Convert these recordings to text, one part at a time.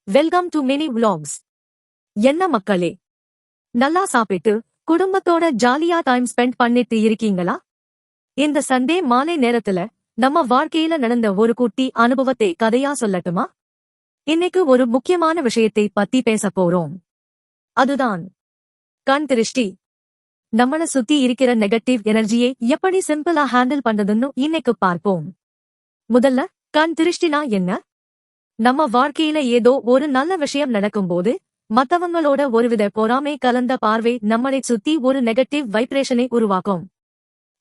Welcome to mini vlogs. என்ன மக்களே, நல்லா சாப்பிட்டு குடும்பத்தோட ஜாலியா டைம் ஸ்பெண்ட் பண்ணிட்டு இருக்கீங்களா? இந்த சண்டே மாலை நேரத்துல நம்ம வாழ்க்கையில நடந்த ஒரு குட்டி அனுபவத்தை கதையா சொல்லட்டுமா? இன்னைக்கு ஒரு முக்கியமான விஷயத்தை பத்தி பேசப் போறோம். அதுதான் கண் திருஷ்டி. நம்மள சுத்தி இருக்கிற நெகட்டிவ் எனர்ஜியை எப்படி சிம்பிளா ஹேண்டில் பண்றதுன்னு இன்னைக்கு பார்ப்போம். முதல்ல, கண் திருஷ்டினா என்ன? நம்ம வாழ்க்கையில ஏதோ ஒரு நல்ல விஷயம் நடக்கும்போது மத்தவங்களோட ஒருவித பொறாமை கலந்த பார்வை நம்மளை சுத்தி ஒரு நெகட்டிவ் வைப்ரேஷனை உருவாக்கும்.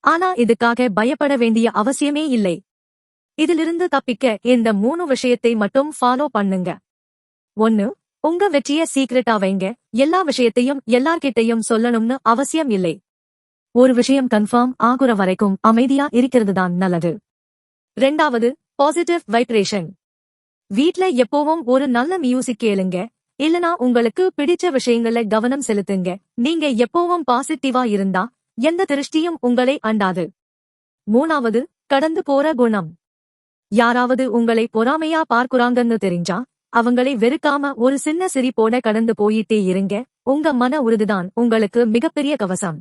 ஆனா இதுக்காக பயப்பட வேண்டிய அவசியமே இல்லை. இதிலிருந்து தப்பிக்க இந்த 3 விஷயத்தை மட்டும் ஃபாலோ பண்ணுங்க. 1. உங்க வெற்றிய சீக்ரெட்டா வைங்க. எல்லா விஷயத்தையும் எல்லார்கிட்டையும் சொல்லணும்னு அவசியம் இல்லை. ஒரு விஷயம் கன்ஃபார்ம் ஆகுற வரைக்கும் அமைதியா இருக்கிறதுதான் நல்லது. 2. Positive vibration. வீட்ல எப்பவும் ஒரு நல்ல மியூசிக் கேளுங்க, இல்லனா உங்களுக்கு பிடிச்ச விஷயங்கள கவனம் செலுத்துங்க. நீங்க எப்பவும் பாசிட்டிவா இருந்தா எந்த திருஷ்டியும் உங்களை அண்டாது. 3. கடந்து போற குணம். யாராவது உங்களை பொறாமையா பார்க்குறாங்கன்னு தெரிஞ்சா அவங்களை வெறுக்காம ஒரு சின்ன சிரிப்போட கடந்து போயிட்டே இருங்க. உங்க மன உறுதிதான் உங்களுக்கு மிகப்பெரிய கவசம்.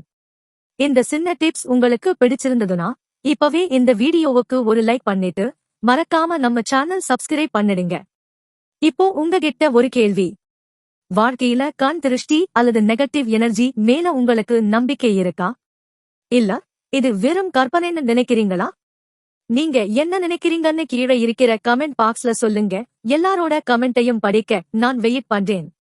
இந்த சின்ன டிப்ஸ் உங்களுக்கு பிடிச்சிருந்ததுனா இப்பவே இந்த வீடியோவுக்கு ஒரு லைக் பண்ணிட்டு மறக்காம நம்ம சேனல் சப்ஸ்கிரைப் பண்ணிடுங்க. இப்போ உங்ககிட்ட ஒரு கேள்வி. வாழ்க்கையில கண் திருஷ்டி அல்லது நெகட்டிவ் எனர்ஜி மேல உங்களுக்கு நம்பிக்கை இருக்கா? இல்ல இது வெறும் கற்பனைன்னு நினைக்கிறீங்களா? நீங்க என்ன நினைக்கிறீங்கன்னு கீழே இருக்கிற கமெண்ட் பாக்ஸ்ல சொல்லுங்க. எல்லாரோட கமெண்ட்டையும் படிக்க நான் வெயிட் பண்றேன்.